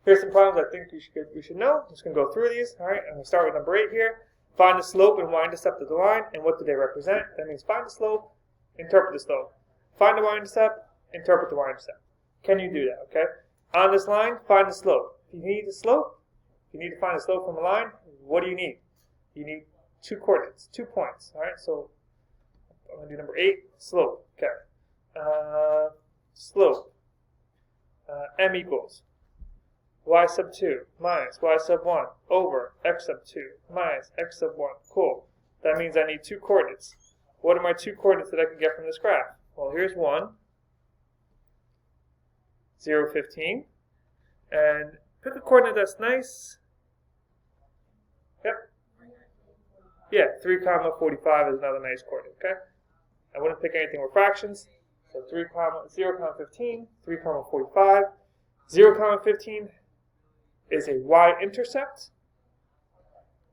Here's some problems I think we should know. I'm just going to go through these. All right, I'm going to start with number 8 here. Find the slope and y-intercept of the line, and what do they represent? That means find the slope, interpret the slope. Find the y-intercept, interpret the y-intercept. Can you do that? Okay. On this line, find the slope. If you need the slope, if you need to find the slope from a line, what do you need? You need 2 coordinates, 2 points. All right. So I'm going to do number 8, slope. Okay. Slope. M equals y sub 2 minus y sub 1 over x sub 2 minus x sub 1. Cool. That means I need 2 coordinates. What are my 2 coordinates that I can get from this graph? Well, here's 1, 0, 15. And pick a coordinate that's nice. Yep. Yeah, 3, 45 is another nice coordinate, okay? I wouldn't pick anything with fractions. So 0, 15, 3, 45. 0, 15 is a y-intercept.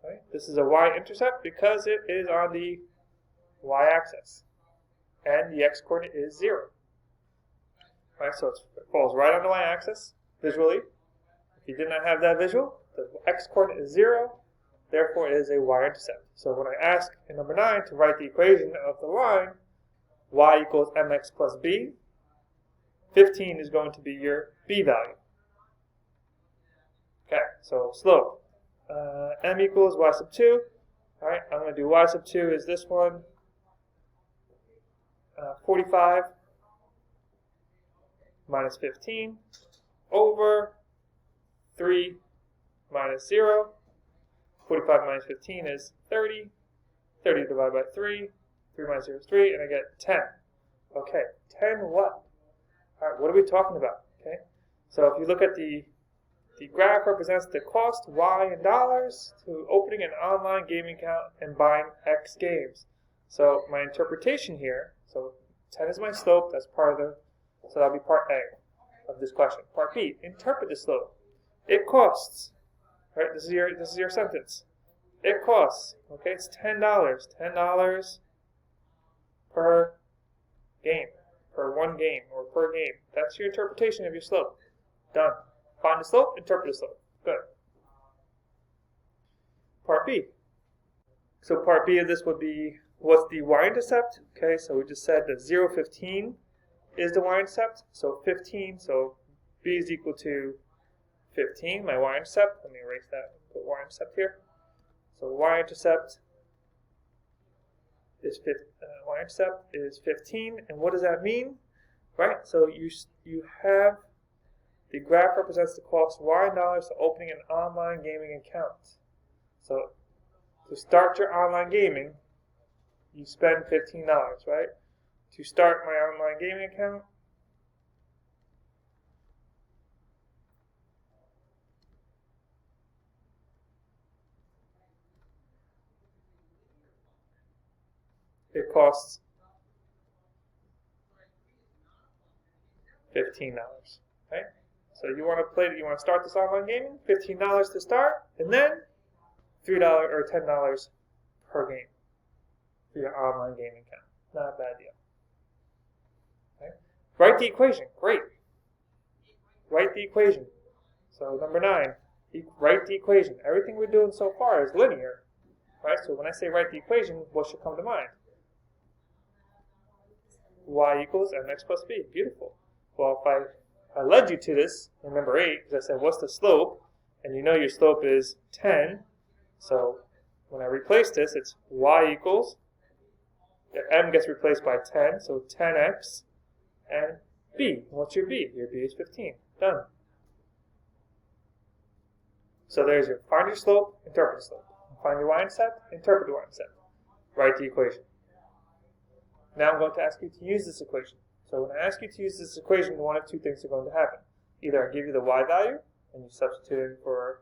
Right? This is a y-intercept because it is on the y-axis. And the x-coordinate is 0. Right? So it falls right on the y-axis visually. If you did not have that visual, the x-coordinate is 0. Therefore, it is a y-intercept. So when I ask in number 9 to write the equation of the line, y equals mx plus b, 15 is going to be your b value. Okay, so slope. M equals y sub 2. All right, I'm going to do y sub 2 is this one, 45 minus 15 over 3 minus 0. 45 minus 15 is 30. 30 divided by 3. 3 minus 0 is 3, and I get 10. Okay, 10 what? All right, what are we talking about? Okay, so if you look at the graph represents the cost, y in dollars, to opening an online gaming account and buying X games. So my interpretation here, so 10 is my slope, that's part of the, so that'll be part A of this question. Part B, interpret the slope. It costs, right, this is your sentence. It costs, okay, it's $10, $10 per game, per one game, or per game. That's your interpretation of your slope. Done. Find the slope, interpret the slope. Good. Part B. So part B of this would be, what's the y-intercept? Okay, so we just said that 0, 15 is the y-intercept. So 15, so B is equal to 15, my y-intercept. Let me erase that and put y-intercept here. So y-intercept is y-intercept is 15, and what does that mean? Right. So you have the graph represents the cost y in dollars to opening an online gaming account. So to start your online gaming, you spend $15, right? To start my online gaming account, it costs $15, right? So you want to start this online gaming, $15 to start, and then $3 or $10 per game for your online gaming account. Not a bad deal. Okay? Write the equation. Great. Write the equation. So number 9, write the equation. Everything we're doing so far is linear, right? So when I say write the equation, what should come to mind? Y equals mx plus b. Beautiful. Well, if I led you to this in number 8, because I said, what's the slope? And you know your slope is 10. So when I replace this, it's y equals, the m gets replaced by 10, so 10x, and b. What's your b? Your b is 15. Done. So there's your find your slope, interpret the slope. Find your y-intercept, interpret the y-intercept. Write the equation. Now I'm going to ask you to use this equation. So when I ask you to use this equation, one of 2 things are going to happen. Either I give you the y value, and you substitute in for,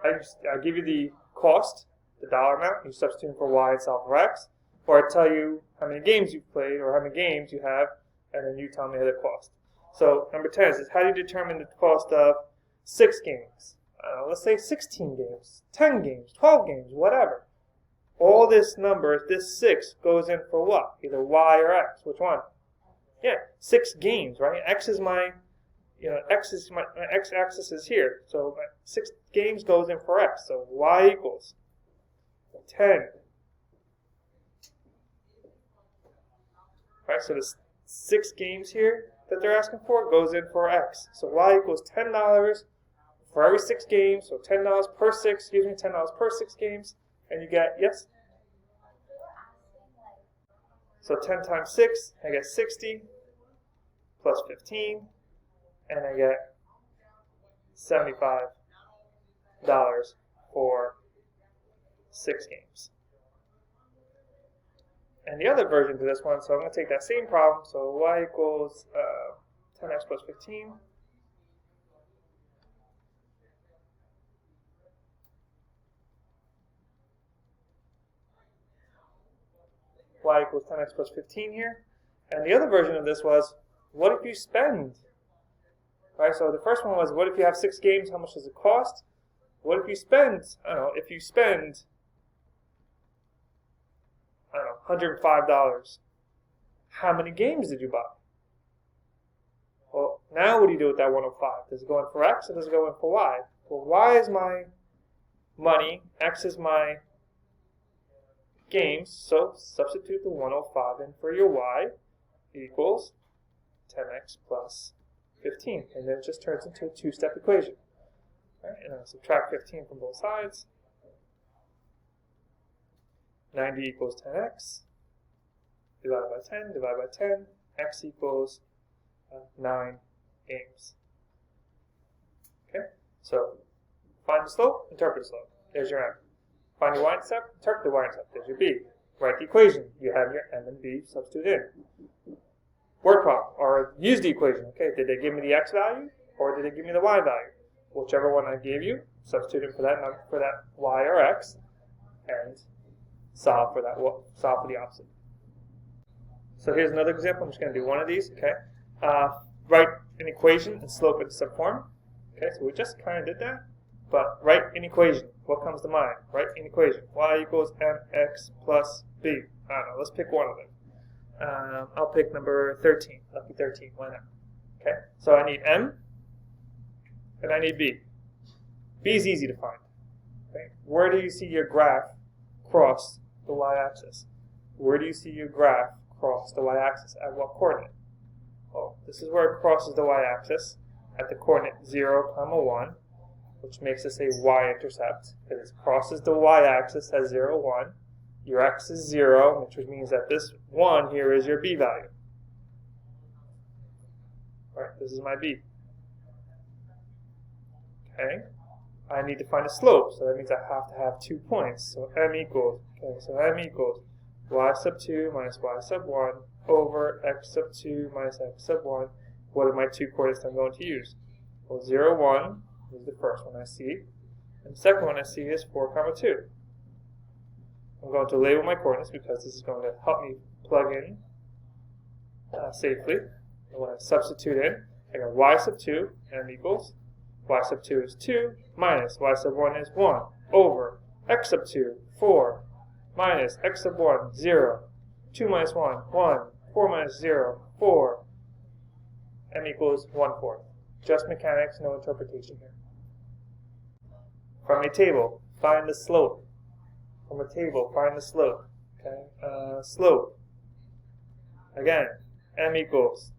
I give you the cost, the dollar amount, and you substitute in for y itself or x, or I tell you how many games you've played, or how many games you have, and then you tell me the cost. So number 10 is how do you determine the cost of 6 games? Let's say 16 games, 10 games, 12 games, whatever. All this number, this 6, goes in for what? Either y or x. Which one? Yeah, 6 games, right? X is my, my x-axis is here. So my 6 games goes in for x. So y equals 10. Right, so the 6 games here that they're asking for goes in for x. So y equals $10 for every 6 games. So $10 per 6, $10 per 6 games. And you get, yes? So 10 times 6, I get 60 plus 15, and I get $75 for 6 games. And the other version to this one, so I'm going to take that same problem, so y equals 10x plus 15. Y equals 10x plus 15 here. And the other version of this was, what if you spend? Right, so the first one was, what if you have 6 games, how much does it cost? What if you spend, if you spend, $105, how many games did you buy? Well, now what do you do with that 105? Does it go in for x or does it go in for y? Well, y is my money, x is my games, so substitute the 105 in for your y equals 10x plus 15, and then it just turns into a 2-step equation. Right, and I'll subtract 15 from both sides. 90 equals 10x, divided by 10, divided by 10, x equals 9 games. Okay, so find the slope, interpret the slope. There's your m. Find your y-intercept, interpret the y-intercept. There's your b. Write the equation. You have your m and b substitute in. Word problem, or use the equation. Okay, did they give me the x value, or did they give me the y value? Whichever one I gave you, substitute in for that y or x, and solve for the opposite. So here's another example. I'm just going to do one of these. Okay, write an equation and slope intercept form. Okay, so we just kind of did that, but write an equation. What comes to mind? Write an equation. Y equals mx plus b. I don't know. Let's pick one of them. I'll pick number 13. Lucky 13. Why not? Okay, so I need m and I need b. B is easy to find. Okay, where do you see your graph cross the y-axis? Where do you see your graph cross the y-axis? At what coordinate? Well, this is where it crosses the y-axis at the coordinate 0, 1, which makes this a y-intercept because it crosses the y-axis at 0, 1. Your x is 0, which means that this 1 here is your b value. All right, this is my b. Okay, I need to find a slope, so that means I have to have 2 points. So m equals, y sub 2 minus y sub 1 over x sub 2 minus x sub 1. What are my 2 coordinates I'm going to use? Well, 0, 1 is the first one I see, and the second one I see is 4, 2. I'm going to label my coordinates because this is going to help me plug in safely. And when I substitute in, I got y sub 2, m equals y sub 2 is 2, minus y sub 1 is 1, over x sub 2, 4, minus x sub 1, 0, 2 minus 1, 1, 4 minus 0, 4, m equals 1/4. Just mechanics, no interpretation here. From a table, find the slope. From a table, find the slope. Okay, slope. Again, m equals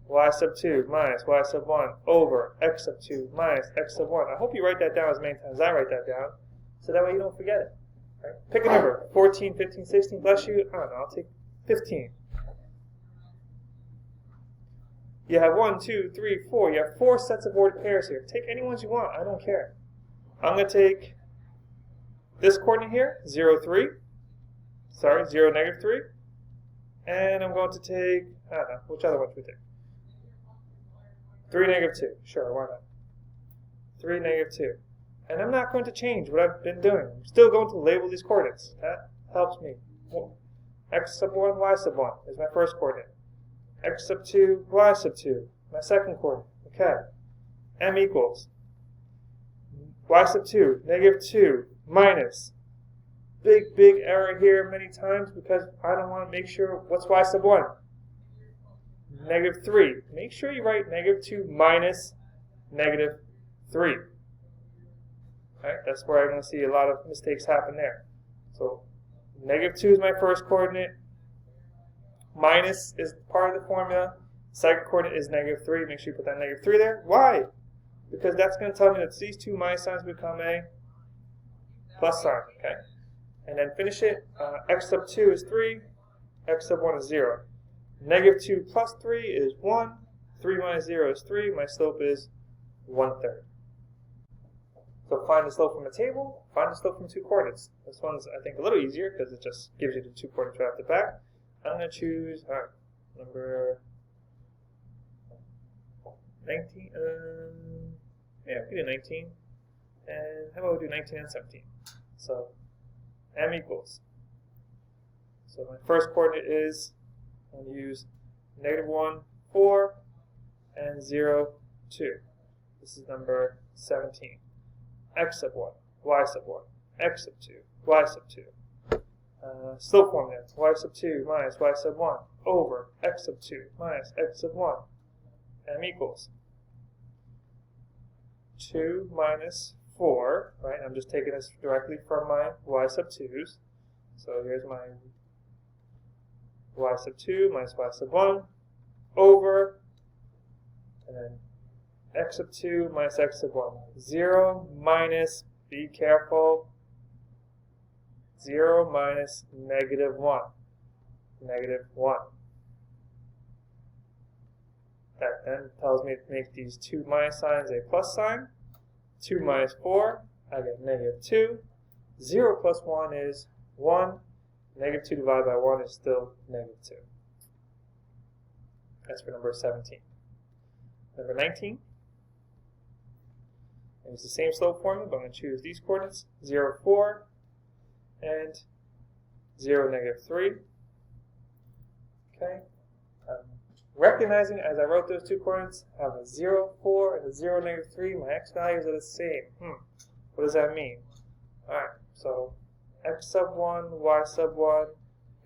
y sub 2 minus y sub 1 over x sub 2 minus x sub 1. I hope you write that down as many times as I write that down, so that way you don't forget it. Right? Pick a number, 14, 15, 16, bless you. I don't know, I'll take 15. You have 1, 2, 3, 4. You have 4 sets of ordered pairs here. Take any ones you want, I don't care. I'm going to take this coordinate here, 0, 3. Sorry, 0, negative 3. And I'm going to take, I don't know, which other one should we take? 3, negative 2. Sure, why not? 3, negative 2. And I'm not going to change what I've been doing. I'm still going to label these coordinates. That helps me. X sub 1, y sub 1 is my first coordinate. X sub 2, y sub 2, my second coordinate. Okay. M equals y sub 2, negative 2, minus. Big error here many times because I don't want to make sure what's y sub 1. negative 3. Make sure you write negative 2 minus negative 3. Right? That's where I'm going to see a lot of mistakes happen there. So negative 2 is my first coordinate. Minus is part of the formula. Second coordinate is negative 3. Make sure you put that negative 3 there. Why? Because that's going to tell me that these two minus signs become a plus sign. Okay? And then finish it. X sub 2 is 3. X sub 1 is 0. Negative 2 plus 3 is 1. 3 minus 0 is 3. My slope is 1/3. So find the slope from a table. Find the slope from two coordinates. This one's, I think, a little easier because it just gives you the two coordinates right off the back. I'm going to choose number 19. Yeah, we can do 19. And how about we do 19 and 17? So m equals. So my first coordinate is, I'm going to use negative 1, 4, and 0, 2. This is number 17. X sub 1, y sub 1, x sub 2, y sub 2. Slope formula, y sub 2 minus y sub 1 over x sub 2 minus x sub 1. M equals 2 minus 4, right? I'm just taking this directly from my y sub 2's. So here's my y sub 2 minus y sub 1 over, and then x sub 2 minus x sub 1. 0 minus, be careful, 0 minus negative 1. Negative 1. That then tells me to make these two minus signs a plus sign. 2 minus 4, I get negative 2. 0 plus 1 is 1. Negative 2 divided by 1 is still negative 2. That's for number 17. Number 19. And it's the same slope formula, but I'm going to choose these coordinates. 0, 4, and 0, negative 3. Okay. Recognizing as I wrote those two coordinates, I have a 0, 4, and a 0, negative 3. My x values are the same. What does that mean? Alright, so x sub 1, y sub 1,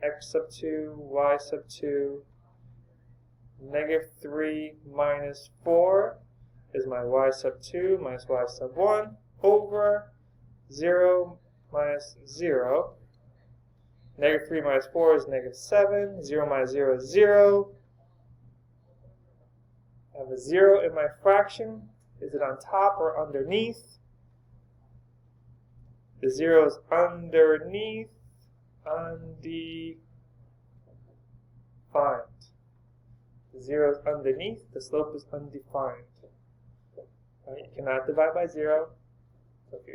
x sub 2, y sub 2, negative 3 minus 4 is my y sub 2 minus y sub 1 over 0 minus 0. Negative 3 minus 4 is negative 7. 0 minus 0 is 0. I have a 0 in my fraction. Is it on top or underneath? The 0 is underneath. Undefined. The 0 is underneath. The slope is undefined. Right, you cannot divide by 0. So if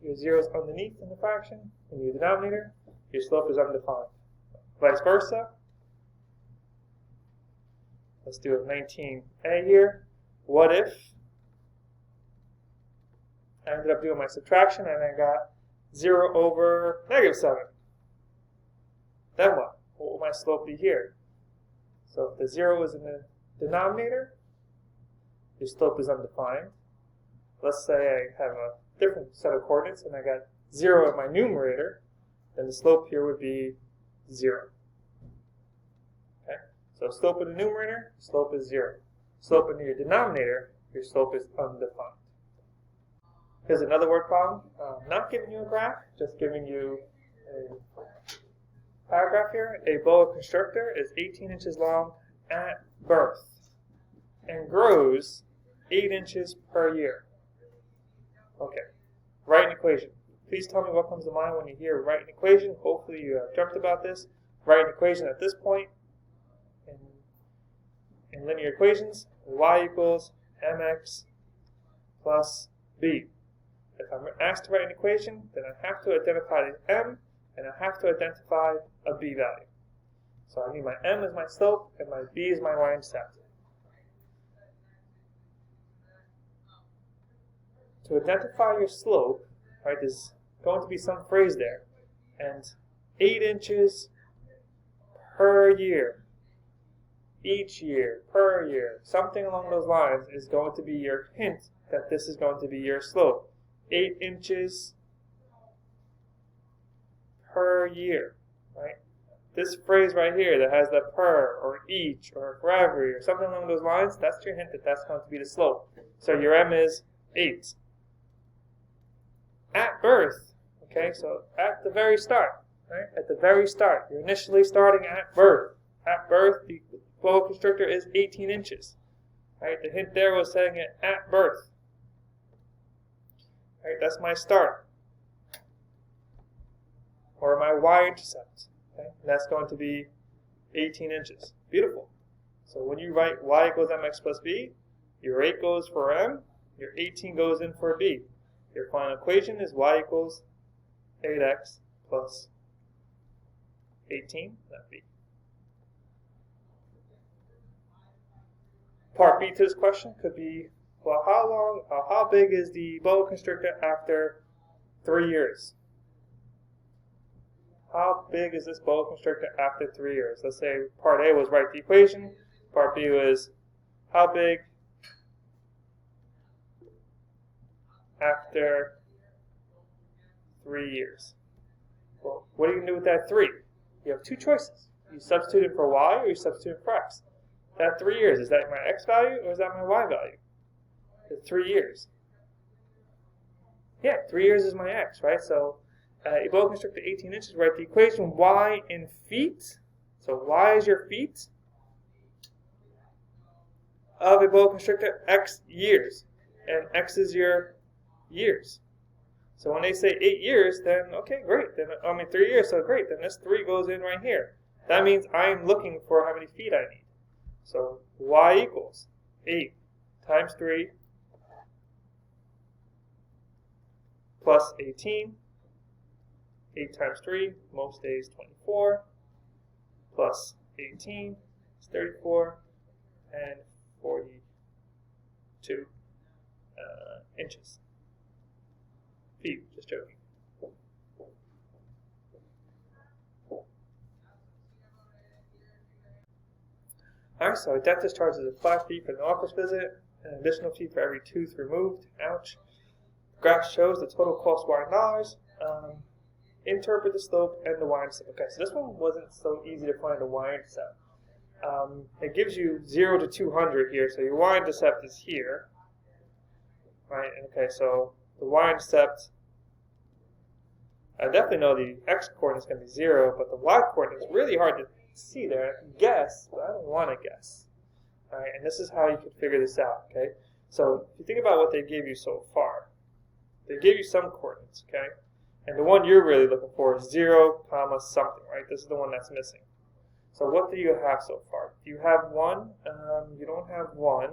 your 0 is underneath in the fraction, in your denominator, your slope is undefined. Vice versa. Let's do a 19a here. What if I ended up doing my subtraction and I got 0 over negative 7? Then what? What will my slope be here? So if the 0 is in the denominator, your slope is undefined. Let's say I have a different set of coordinates and I got 0 in my numerator, then the slope here would be 0. Okay? So slope in the numerator, slope is 0. Slope in your denominator, your slope is undefined. Here's another word problem. Not giving you a graph, just giving you a paragraph here. A boa constrictor is 18 inches long at birth and grows 8 inches per year. Okay, write an equation. Please tell me what comes to mind when you hear write an equation. Hopefully you have dreamt about this. Write an equation at this point. In linear equations, y equals mx plus b. If I'm asked to write an equation, then I have to identify the m, and I have to identify a b value. So I need my m as my slope, and my b is my y-intercept. To identify your slope, right, there's going to be some phrase there, and 8 inches per year, each year, per year, something along those lines is going to be your hint that this is going to be your slope. 8 inches per year, right? this phrase right here that has the per or each or for every or something along those lines, that's your hint that that's going to be the slope. So your m is 8. At birth, okay, so at the very start, right? At the very start, you're initially starting at birth. At birth, the boa constrictor is 18 inches. Right? The hint there was saying it at birth. Right? That's my start. Or my y-intercept. Okay? And that's going to be 18 inches. Beautiful. So when you write y equals mx plus b, your 8 goes for m, your 18 goes in for b. Your final equation is y equals 8x plus 18, that b. Part B to this question could be, well, how big is the boa constrictor after 3 years? How big is this boa constrictor after 3 years? Let's say part A was write the equation. Part B was how big after 3 years? Well, what are you going to do with that 3? You have two choices. You substitute it for y or you substitute it for x. That 3 years, is that my x value or is that my y value? It's 3 years. Yeah, 3 years is my x, right? So a boa constrictor 18 inches, write the equation y in feet. So y is your feet of a boa constrictor, x years. And x is your years. So when they say 8 years, then okay, great. Then 3 years, so great. Then this 3 goes in right here. That means I'm looking for how many feet I need. So y equals 8 times 3 plus 18. 8 times 3, most days 24, plus 18 is 34, and 42 inches. Feet, just joking. Alright, so a dentist charges a flat fee for an office visit, an additional fee for every tooth removed. Ouch. The graph shows the total cost y in dollars. Interpret the slope and the y-intercept. Okay, so this one wasn't so easy to find the y-intercept. It gives you 0 to 200 here, so your y-intercept is here. Right, okay, so the y-intercept, I definitely know the x-coordinate is going to be 0, but the y-coordinate is really hard to see there. I can guess, but I don't want to guess. Alright, and this is how you can figure this out, okay? So, if you think about what they gave you so far, they gave you some coordinates, okay? And the one you're really looking for is 0, comma, something, right? This is the one that's missing. So what do you have so far? Do you have 1? You don't have 1.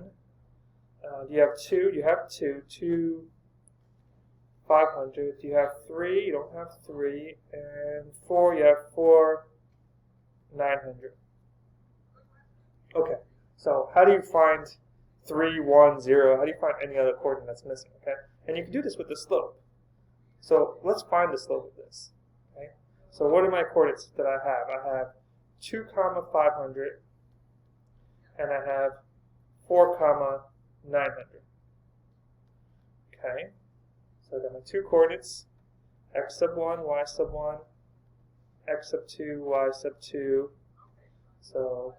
Do you have 2? You have 2. 2, 500. Do you have 3? You don't have 3. And 4, you have 4, 900. Okay, so how do you find 3, 1, 0? How do you find any other coordinate that's missing, okay? And you can do this with the slope. So let's find the slope of this. Okay? So what are my coordinates that I have? I have 2, 500, and I have 4, 900. Okay? So I got my two coordinates, x sub 1, y sub 1, x sub 2, y sub 2. So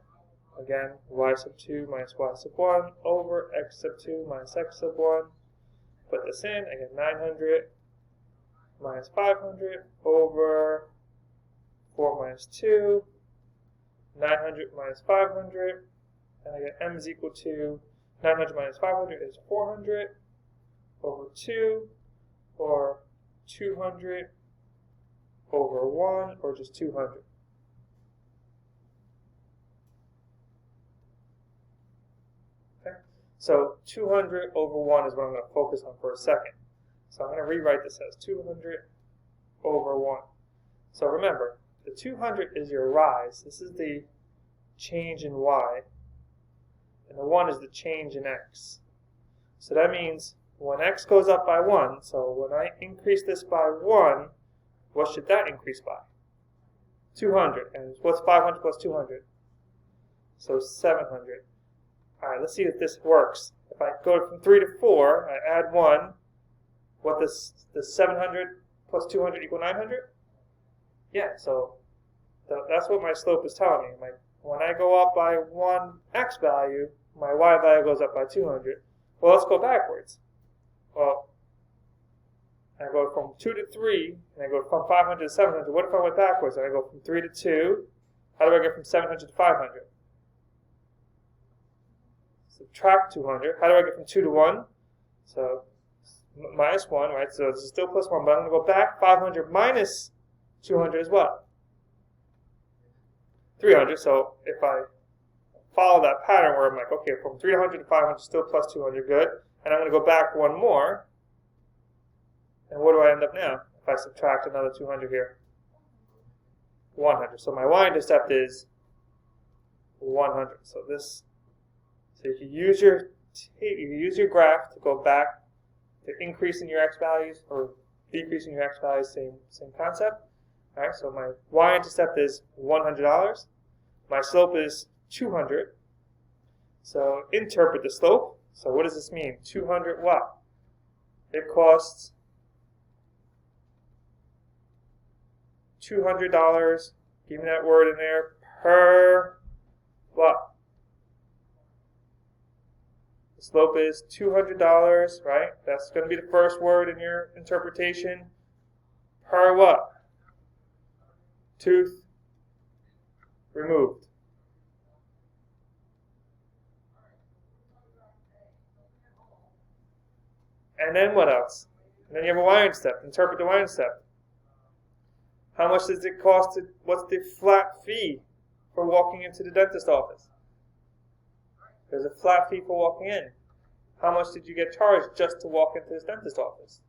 again, y sub 2 minus y sub 1 over x sub 2 minus x sub 1. Put this in, I get 900. Minus 500 over 4 minus 2, 900 minus 500, and I get m is equal to 900 minus 500 is 400 over 2, or 200 over 1, or just 200. Okay, so 200 over 1 is what I'm going to focus on for a second. So I'm going to rewrite this as 200 over 1. So remember, the 200 is your rise. This is the change in y. And the 1 is the change in x. So that means when x goes up by 1, so when I increase this by 1, what should that increase by? 200. And what's 500 plus 200? So 700. Alright, let's see if this works. If I go from 3 to 4, I add 1. What does 700 plus 200 equal 900? Yeah, so That's what my slope is telling me. When I go up by one x value, my y value goes up by 200. Well, let's go backwards. Well, I go from 2 to 3, and I go from 500 to 700. What if I went backwards? And I go from 3 to 2. How do I get from 700 to 500? Subtract 200. How do I get from 2 to 1? So minus 1, right? So it's still plus 1, but I'm going to go back. 500 minus 200 is what? 300. So if I follow that pattern where I'm like, okay, from 300 to 500, still plus 200, good. And I'm going to go back one more. And what do I end up now if I subtract another 200 here? 100. So my y-intercept is 100. So you can use your graph to go back to increasing your x values or decreasing your x values, same concept. All right. So my y-intercept is $100. My slope is 200. So interpret the slope. So what does this mean? 200 what? It costs $200. Give me that word in there. Per what? The slope is $200, right? That's going to be the first word in your interpretation. Per what? Tooth removed. And then what else? And then you have a y-intercept. Interpret the y-intercept. How much does it cost what's the flat fee for walking into the dentist office? There's a flat fee for walking in. How much did you get charged just to walk into this dentist office?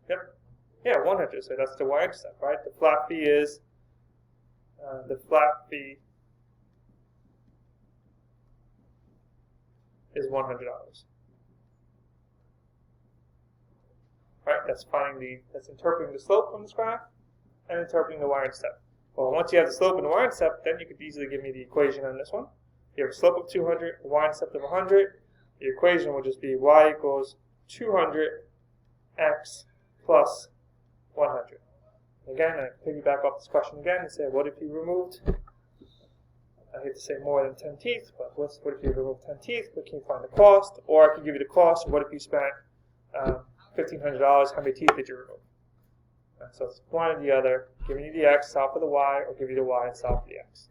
Yep. Yeah, 100. So that's the y-intercept, right? The flat fee is $100. Right? That's interpreting the slope from this graph and interpreting the y-intercept. Well, once you have the slope and the y-intercept, then you could easily give me the equation on this one. You have a slope of 200, a y-intercept of 100. The equation will just be y equals 200x plus 100. Again, I piggyback off this question again and say, what if you removed, I hate to say more than 10 teeth, but what if you removed 10 teeth? What can you find the cost? Or I could give you the cost. What if you spent $1,500? How many teeth did you remove? So it's one or the other. Giving you the x, solve for the y, or give you the y and solve for the x.